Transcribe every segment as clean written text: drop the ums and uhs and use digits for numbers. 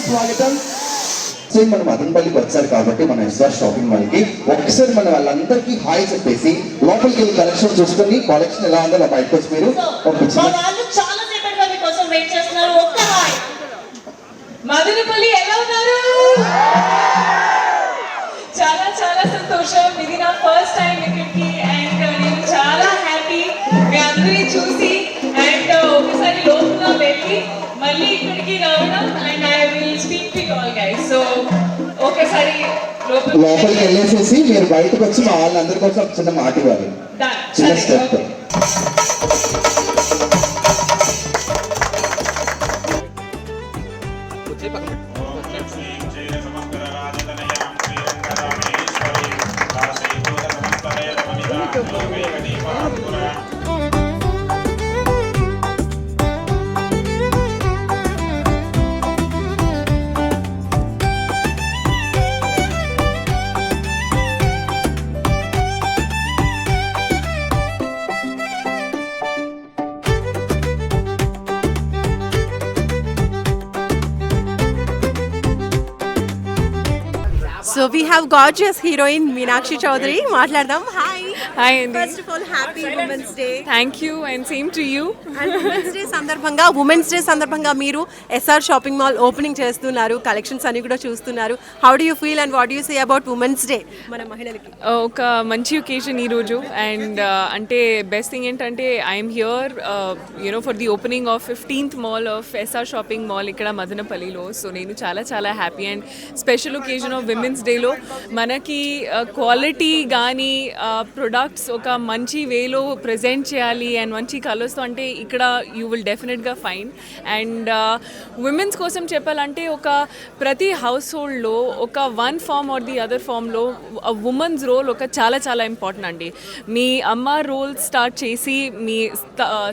స్వాగతం. సో మనం మదనపల్లికి వచ్చారు కాబట్టి మన ఎస్ఆర్ షాపింగ్ మాల్ కి ఒకసారి మన వాళ్ళందరికీ హాయ్ చెప్పేసి లోపలికి వెళ్ళి కలెక్షన్ చూసుకొని కలెక్షన్ ఎలా ఉందో బయటకు వచ్చి మీరు చాలా సేపటిగా మీకోసం వెయిట్ చేస్తున్నారు. ఒక్క హాయ్. మదనపల్లి ఎలా ఉన్నారు? చాలా చాలా సంతోషం. ఇది నా ఫస్ట్ టైం ఇక్కడికి అండ్ నేను చాలా హ్యాపీ మీ అందరినీ చూసి అండ్ ఒకసారి లోపల వెళ్ళి మళ్ళీ ఇక్కడికి రావడం and I will speak to all guys. So ఒకసారి లోపలికి వెళ్ళేసేసి మీరు బయటకు వచ్చి మా వాళ్ళందరి కోసం ఒక చిన్న మాట ఇవ్వాలి. చిన్న step. So we have gorgeous heroine Meenakshi Chaudhary. మాట్లాడదాం. Hi. Hi Andy. First of all, happy Women's Day. Thank you and same to you. And Women's Day సందర్భంగా మీరు SR షాపింగ్ మాల్ ఓపెనింగ్ చేస్తున్నారు. కలెక్షన్స్ అన్ని కూడా చూస్తున్నారు. How do you feel and what do you say about Women's Day మన మహిళలకి? ఒక మంచి ఒకేషన్ ఈ రోజు అండ్ అంటే బెస్ట్ థింగ్ ఏంటంటే I'm here for the opening of 15th mall of SR shopping mall ఇక్కడ మదనపల్లిలో. సో నేను చాలా చాలా happy and special occasion of women's డేలో మనకి క్వాలిటీ కానీ ప్రొడక్ట్స్ ఒక మంచి వేలో ప్రజెంట్ చేయాలి అండ్ మంచి కలర్స్తో అంటే ఇక్కడ యూ విల్ డెఫినెట్గా ఫైన్. అండ్ విమెన్స్ కోసం చెప్పాలంటే ఒక ప్రతి హౌస్ హోల్డ్లో ఒక one form or the other ఫామ్లో ఉమెన్స్ రోల్ ఒక చాలా చాలా ఇంపార్టెంట్ అండి. మీ అమ్మ రోల్ స్టార్ట్ చేసి మీ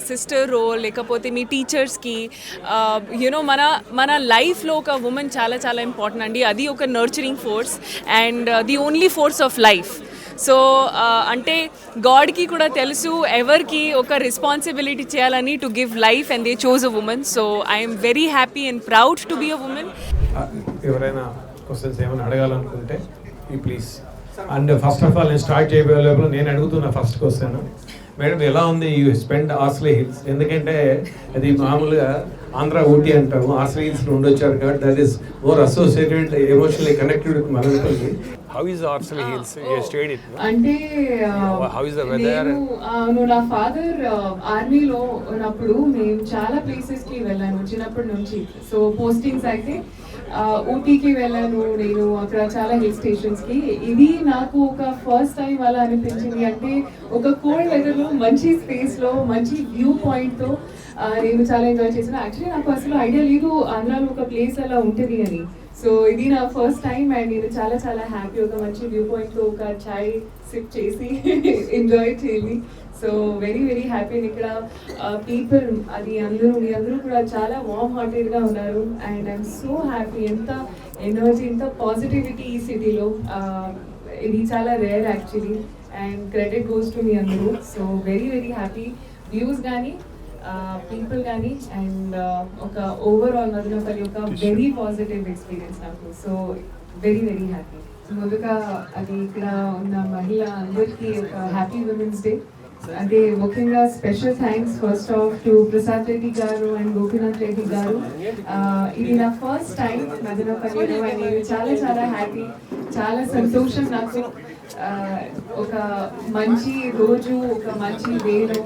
సిస్టర్ రోల్ లేకపోతే మీ టీచర్స్కి మన లైఫ్లో ఒక ఉమెన్ చాలా చాలా ఇంపార్టెంట్ అండి. అది ఒక nurturing force and the only force of life. So అంటే గాడ్కి కూడా తెలుసు ఎవరికి ఒక రెస్పాన్సిబిలిటీ చేయాలని to give life and they chose a woman. So I'm very happy and proud to be a woman. ఎవరైనా క్వశ్చన్స్ ఏమైనా అడగాలనుకుంటే please. And first of all నేను స్టార్ట్ చేయబోయే లోపల నేను అడుగుతున్న ఫస్ట్ క్వశ్చన్, మేడం ఎలా ఉంది యూ స్పెండ్ ఆర్స్లీ హిల్స్? ఎందుకంటే అది మామూలుగా ఆంధ్ర ఊటీ అంటాము, ఆర్స్లీ హిల్స్ నుండి వచ్చారు కాబట్టి that is more associated emotionally connected with Madanapalle. How is Arsley Hills? You stayed it? అంటే How is the weather? నేను నా ఫాదర్ ఆర్మీలో ఉన్నప్పుడు మేము చాలా ప్లేసెస్ కి వెళ్ళాను చిన్నప్పటి నుంచి. సో పోస్టింగ్స్ అయితే ఊటీకి వెళ్ళాను నేను, అక్కడ చాలా హిల్ స్టేషన్స్ కి. ఇది నాకు ఒక ఫస్ట్ టైం అలా అనిపించింది. అంటే ఒక కోల్డ్ వెదర్ లో మంచి స్పేస్ లో మంచి వ్యూ పాయింట్ తో నేను చాలా ఎంజాయ్ చేశాను. యాక్చువల్లీ నాకు అసలు ఐడియా లేదు ఆంధ్రాలో ఒక ప్లేస్ అలా ఉంటుంది అని. సో ఇది నా ఫస్ట్ టైం అండ్ నేను చాలా చాలా హ్యాపీ. ఒక మంచి వ్యూ పాయింట్ తో ఒక చాయ్ సిప్ చేసి ఎంజాయ్ చేయాలి. So very very happy. ఇక్కడ పీపుల్ అది మీ అందరూ కూడా చాలా వార్మ్ హార్టెడ్ గా ఉన్నారు అండ్ ఐఎమ్ సో హ్యాపీ. ఎంత ఎనర్జీ ఎంత పాజిటివిటీ ఈ సిటీలో, ఇది చాలా rare actually and credit goes to మీ అందరూ. So very very happy. Views కానీ పీపుల్ కానీ అండ్ ఒక ఓవరాల్ మదనపల్లి ఒక వెరీ పాజిటివ్ ఎక్స్పీరియన్స్ నాకు. So very very happy. ముందుగా అది ఇక్కడ ఉన్న మహిళ అందరికీ ఒక హ్యాపీ విమెన్స్ డే. అంటే ముఖ్యంగా special thanks first off to Prasad Reddy గారు అండ్ గోపీనాథ్ రెడ్డి గారు. ఇది నా ఫస్ట్ టైం మదనపల్లిలో అండ్ నేను చాలా చాలా హ్యాపీ, చాలా సంతోషం నాకు. ఒక మంచి రోజు ఒక మంచి వేలో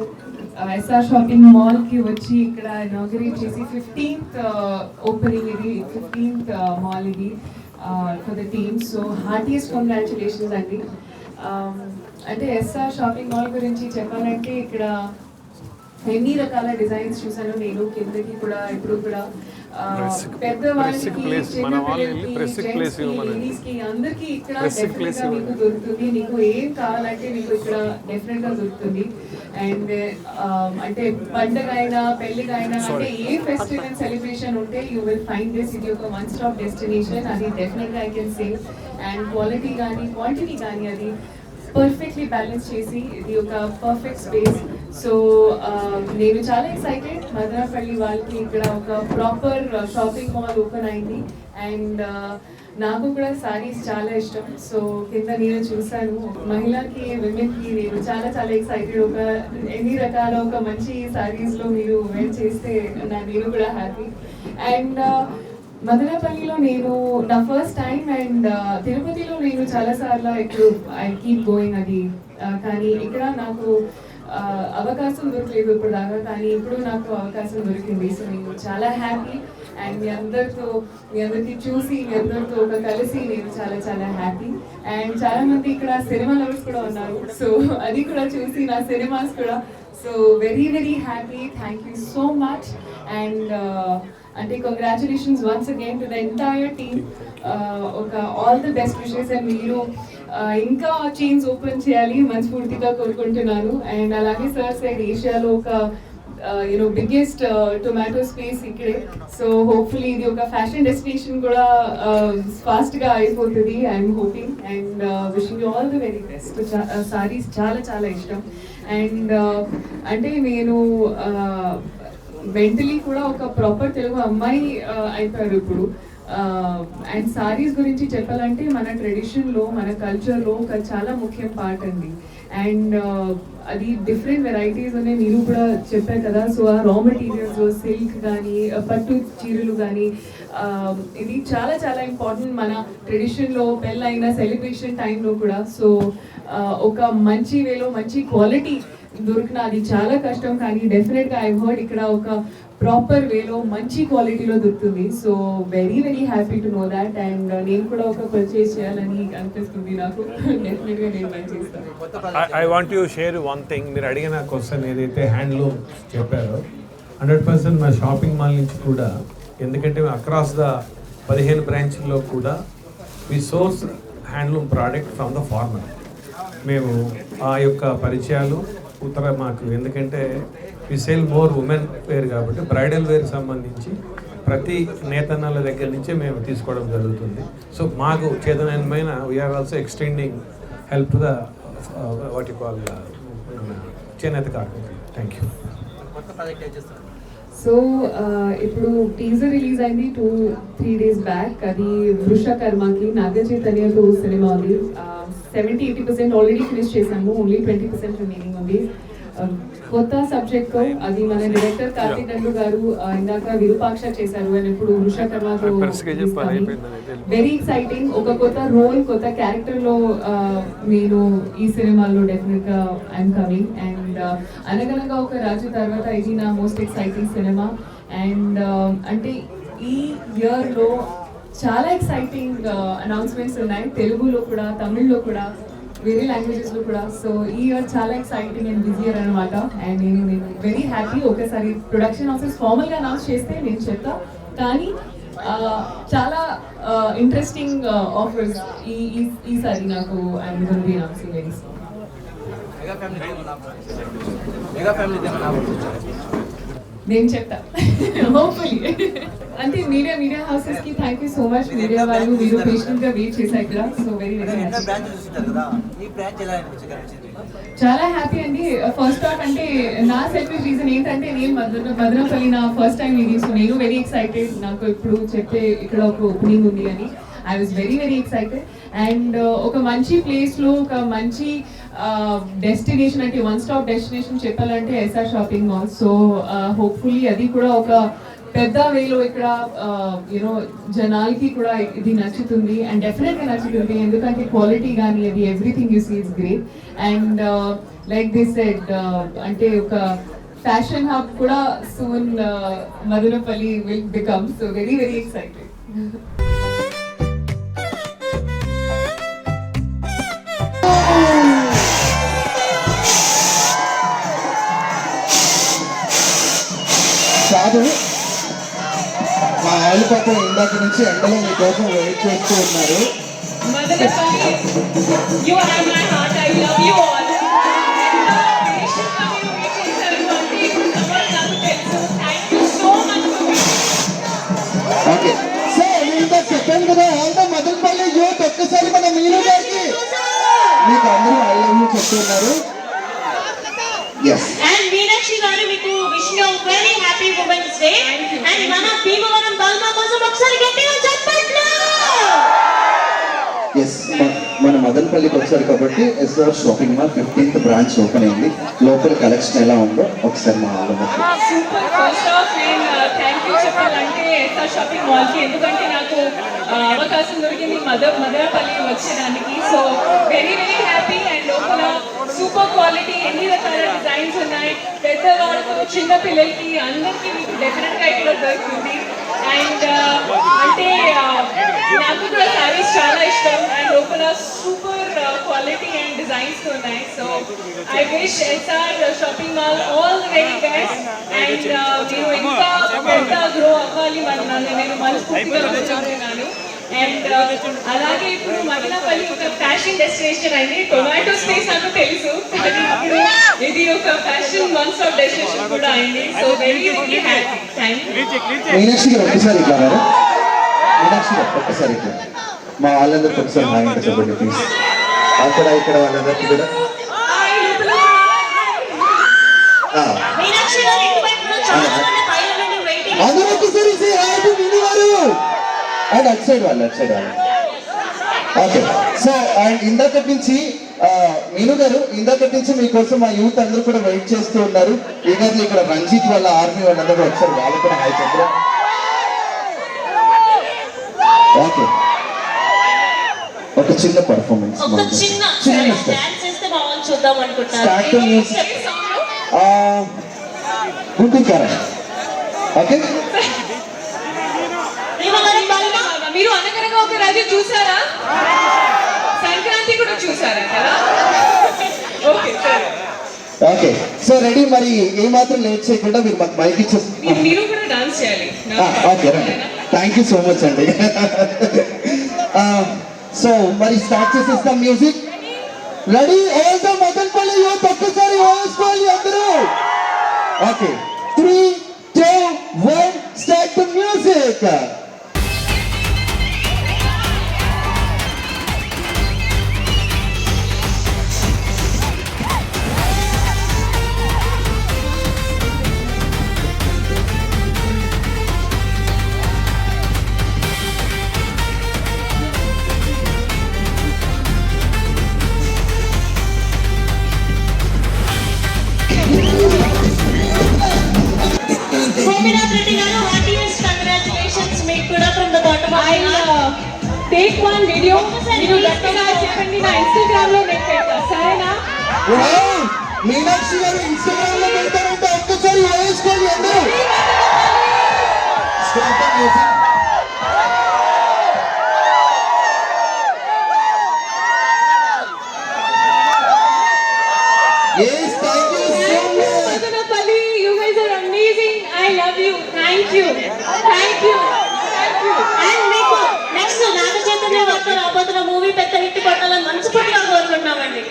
ఎస్ఆర్ షాపింగ్ మాల్ కి వచ్చి ఇక్కడ ఇనాగరేట్ చేసి 15th ఓపెనింగ్ ఇది 15th మాల్ ఇది for the team. So heartiest congratulations అండి. అంటే ఎస్ఆర్ షాపింగ్ మాల్ గురించి చెప్పాలంటే ఇక్కడ ఎన్ని రకాల డిజైన్స్ చూసాను నేను. కిందకి కూడా ఇప్పుడు కూడా పెద్దవాళ్ళకి అందరికి ఇక్కడ మీకు దొరుకుతుంది. మీకు ఏం కావాలంటే మీకు ఇక్కడ డెఫినెట్ గా దొరుకుతుంది. అండ్ అంటే పండుగ అయినా పెళ్లిగైనా అంటే ఏ ఫెస్టివల్ సెలబ్రేషన్ ఉంటే యూ విల్ ఫైండ్ దిస్. ఇది ఒక వన్ స్టాప్ డెస్టినేషన్, అది డెఫినెట్ గా I can say. And quality కానీ క్వాంటిటీ కానీ అది పర్ఫెక్ట్లీ బ్యాలెన్స్ చేసి ఇది ఒక పర్ఫెక్ట్ స్పేస్. సో నేను చాలా ఎక్సైటెడ్. మదనపల్లి వాళ్ళకి ఇక్కడ ఒక ప్రాపర్ షాపింగ్ మాల్ ఓపెన్ అయింది అండ్ నాకు కూడా సారీస్ చాలా ఇష్టం. సో కింద నేను చూసాను మహిళకి విమెన్కి నేను చాలా చాలా ఎక్సైటెడ్. ఒక ఎన్ని రకాల ఒక మంచి సారీస్లో మీరు వేర్ చేస్తే నేను కూడా హ్యాపీ. అండ్ మదనపల్లిలో నేను నా ఫస్ట్ టైం అండ్ తిరుపతిలో నేను చాలాసార్లు ఇప్పుడు ఐ కీప్ గోయింగ్ అది కానీ ఇక్కడ నాకు అవకాశం దొరకలేదు ఇప్పుడు దాకా, కానీ ఇప్పుడు నాకు అవకాశం దొరికింది. సో నేను చాలా హ్యాపీ అండ్ మీ అందరికీ చూసి మీ అందరితో ఒక కలిసి నేను చాలా చాలా హ్యాపీ. అండ్ చాలా మంది ఇక్కడ సినిమా లవర్స్ కూడా ఉన్నారు, సో అది కూడా చూసి నా సినిమాస్ కూడా. So very very happy. Thank you so much and అంటే congratulations once again to the entire team. ఒక all the best wishes and మీరు ఇంకా చైన్స్ ఓపెన్ చేయాలి మనస్ఫూర్తిగా కోరుకుంటున్నాను. అండ్ అలాగే సార్ సైడ్ ఏషియాలో ఒక బిగ్గెస్ట్ టొమాటో స్పేస్ ఇక్కడే. సో హోప్ఫుల్లీ ఇది ఒక ఫ్యాషన్ డెస్టినేషన్ కూడా ఫాస్ట్గా అయిపోతుంది I'm hoping. And wishing you all the very best. Saris చాలా చాలా ఇష్టం. అండ్ అంటే నేను మెంటలీ కూడా ఒక ప్రాపర్ తెలుగు అమ్మాయి అయిపోయారు ఇప్పుడు. అండ్ సారీస్ గురించి చెప్పాలంటే మన ట్రెడిషన్లో మన కల్చర్లో ఒక చాలా ముఖ్యం పార్ట్ అండి. అండ్ అది డిఫరెంట్ వెరైటీస్ ఉన్నాయి మీరు కూడా చెప్పారు కదా. సో ఆ రా మెటీరియల్స్ సిల్క్ కానీ పట్టు చీరలు కానీ ఇది చాలా చాలా ఇంపార్టెంట్ మన ట్రెడిషన్లో పెళ్ళైన సెలబ్రేషన్ టైంలో కూడా. సో ఒక మంచి వేలో మంచి క్వాలిటీ దొరికిన అది చాలా కష్టం, కానీ డెఫినెట్గా ఐ హర్డ్ ఇక్కడ ఒక ప్రాపర్ వేలో మంచి క్వాలిటీలో దొరుకుతుంది. So very very happy to know that. And నేను కూడా ఒక పర్చేస్ చేయాలని అనిపిస్తుంది నాకు. డెఫినెట్గా నేను ట్రై చేస్తాను. I want you share one thing. మీరు అడిగిన క్వశ్చన్ ఏదైతే హ్యాండ్లూమ్ చెప్పారో 100% మా షాపింగ్ మాల్ నుంచి కూడా, ఎందుకంటే అక్రాస్ ద 15 బ్రాంచ్ల్లో కూడా we source handloom product from the farmer. మేము ఆ యొక్క పరిచయాలు మాకు, ఎందుకంటే we sale more women wear కాబట్టి బ్రైడల్ వేర్ సంబంధించి ప్రతి నేతన్నల దగ్గర నుంచే మేము తీసుకోవడం జరుగుతుంది. సో మాకు చేతనమైన we are also extending help to the what you call చేనేత కార్మికులు. Thank you. సో ఇప్పుడు టీజర్ రిలీజ్ అయింది 2-3 days బ్యాక్. అది వృషకర్మకి నాగ చైతన్యతో సినిమా ఉంది. 70-80% ఆల్రెడీ ఫినిష్ చేశాము, ఓన్లీ 20% రిమైనింగ్ ఉంది. కొత్త సబ్జెక్ట్తో అది మన డైరెక్టర్ కార్తీక్ నందు గారు ఇందాక విరూపాక్ష చేశారు అని ఇప్పుడు వృషకర్మతో వెరీ ఎక్సైటింగ్. ఒక కొత్త రోల్ కొత్త క్యారెక్టర్లో నేను ఈ సినిమాలో డెఫినెట్గా ఐఎమ్ కమింగ్. అండ్ అనగనగా ఒక రాజు తర్వాత ఇది నా మోస్ట్ ఎక్సైటింగ్ సినిమా. అండ్ అంటే ఈ ఇయర్లో చాలా ఎక్సైటింగ్ అనౌన్స్మెంట్స్ ఉన్నాయి, తెలుగులో కూడా తమిళ్లో కూడా వేరే లాంగ్వేజెస్లో కూడా. సో ఈ ఇయర్ చాలా ఎక్సైటింగ్ అండ్ బిజీ ఇయర్ అనమాట. అండ్ నేను వెరీ హ్యాపీ. ఒకసారి ప్రొడక్షన్ ఆఫీస్ ఫార్మల్గా అనౌన్స్ చేస్తే నేను చెప్తా, కానీ చాలా ఇంట్రెస్టింగ్ ఆఫర్స్ ఈసారి నాకు I'm going to be announcing very soon. నేను చెప్తా హోప్ఫుల్లీ. అంటే మీడియా హౌసెస్ కి thank you so much. Media వాళ్ళు మీరు పేషెంట్ గా వెయిట్ చేశారు ఇక్కడ. సో వెరీ వెరీ చాలా హ్యాపీ అండి. ఫస్ట్ థాట్ అంటే నా సెల్ఫిష్ రీజన్ ఏంటంటే నేను మదనపల్లి నా ఫస్ట్ టైం ఇది. సో నేను వెరీ ఎక్సైటెడ్. నాకు ఇప్పుడు చెప్తే ఇక్కడ ఒక ఓపెనింగ్ ఉంది అని I was very very excited. And ఒక మంచి ప్లేస్లో ఒక మంచి డెస్టినేషన్ అంటే వన్ స్టాప్ డెస్టినేషన్ చెప్పాలంటే SR shopping mall. So hopefully అది కూడా ఒక పెద్ద వేలో ఇక్కడ యూనో జనాలకి కూడా ఇది నచ్చుతుంది అండ్ డెఫినెట్గా నచ్చుతుంది, ఎందుకంటే క్వాలిటీ కానీ అది everything you see is great. And like this said అంటే ఒక ఫ్యాషన్ హబ్ కూడా soon Madanapalle will become. So very very excited. కాదు, మా వాళ్ళు పాపం ఇందాక నుంచి ఎండలో మీకోసం వెయిట్ చేస్తూ ఉన్నారు. Madanappally, you have my heart. I love you all. Thank you so much for being. Okay sir, నేను ఇందాక చెప్పాను కదా, ఆల్ ద మదనపల్లి యూత్ ఒక్కసారి మన మీను గారికి మీకు అందరూ ఐ లవ్ యూ చెప్తున్నారు. ఎస్. And ఎస్ మన మదనపల్లికి వచ్చారు కాబట్టి SR shopping mall 15th branch open అయింది. లోపల కలెక్షన్ ఎలా ఉందో ఒకసారి మా వాళ్ళకి. సూపర్. ఫస్ట్ ఆఫ్ నేను థ్యాంక్ యూ చెప్పాలంటే ఎస్ఆర్ షాపింగ్ మాల్కి, ఎందుకంటే నాకు అవకాశం దొరికింది మదనపల్లి వచ్చేదానికి. So very very happy. And లోపల సూపర్ క్వాలిటీ, ఎన్ని రకాల డిజైన్స్ ఉన్నాయి, పెద్దవాళ్ళకు చిన్న పిల్లలకి అందరికీ మీకు డెఫినెట్గా ఇక్కడ దొరుకుతుంది. అండ్ అంటే నాకు కూడా శారీస్ చాలా ఇష్టం. అండ్ లోపల సూపర్ క్వాలిటీ అండ్ డిజైన్స్ ఉన్నాయి. So I wish SR shopping mall all the very best. And మీరు ఇంకా పెద్ద గ్రో అవ్వాలి నేను మనస్ఫూర్తిగా కోరుకుంటున్నాను. అండ్ అలాగే ఇప్పుడు మదనపల్లి ఒక ఫ్యాషన్ డెస్టినేషన్ అయింది. టొమాటో స్పేస్ నాకు తెలుసు, కానీ ఇప్పుడు ఇది ఒక ఫ్యాషన్ వన్ స్టాప్ డెస్టినేషన్ కూడా అయింది. So very very happy. Thank you. Meenakshi గారు ఒక్కసారి ఇట్లా గారు, మీనాక్షి గారు ఒక్కసారి ఇట్లా మా వాళ్ళందరికీ ఒకసారి హాయ్ అంటే చెప్పండి ప్లీజ్. అక్కడ ఇక్కడ వాళ్ళందరికీ కూడా అందరూ ఒకసారి మీను గారు అండ్ అటు సైడ్ వాళ్ళు. ఓకే. సో అండ్ ఇందాకటి నుంచి మీను గారు ఇందాకటి నుంచి మీకోసం మా యూత్ అందరూ కూడా వెయిట్ చేస్తూ ఉన్నారు. ఈగర్లీ ఇక్కడ రంజిత్ వాళ్ళ ఆర్మీ వాళ్ళందరూ ఒకసారి వాళ్ళు కూడా హాయ్ చెప్పారు. ఓకే, ఒక చిన్న performance start music Guntur. Okay, మీరు అనగనగా ఒక రాజు చూసారా? సంక్రాంతి కూడా చూసారా కదా? ఓకే సరే. Okay, so ready. మరి ఏమాత్రం లేట్ చేయకుండా మీరు మాకు మైక్ ఇచ్చేస్తారు. మీరు కూడా డాన్స్ చేయాలి. ఓకే రండి. థ్యాంక్ యూ సో మచ్ అండి. సో మరి స్టార్ట్ చేసేస్తాం music. Ready all the Madanapalle youth ఒక్కసారి వేసుకోవాలి అందరూ. Okay, 3, 2, 1 start the music. Take one video మీరు గట్టిగా చెప్పండి, నా ఇన్స్టాగ్రామ్ లో నేను పెడతా, సరేనా? మీనాక్షి గారు ఇన్స్టాగ్రామ్ లో పెడతారంటే ఒక్కసారి వేసుకోండి అందరూ. Start the music. Yes, thank you so much. Madanapalli, you guys are amazing. I love you. Thank you. Thank you. Thank you. And మీకు నెక్స్ట్ నాగ చైతన్య వారితో రాబోతున్న మూవీ పెద్ద హిట్ కొట్టాలని మనస్ఫూర్తిగా కోరుకుంటున్నామండి.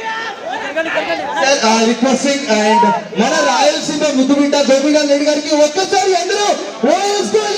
రిక్వెస్టింగ్ అండ్ మన రాయలసీమ ముద్దుబిడ్డ గోపిగా రెడ్డి గారికి ఒక్కసారి అందరూ వేసుకోవాలి.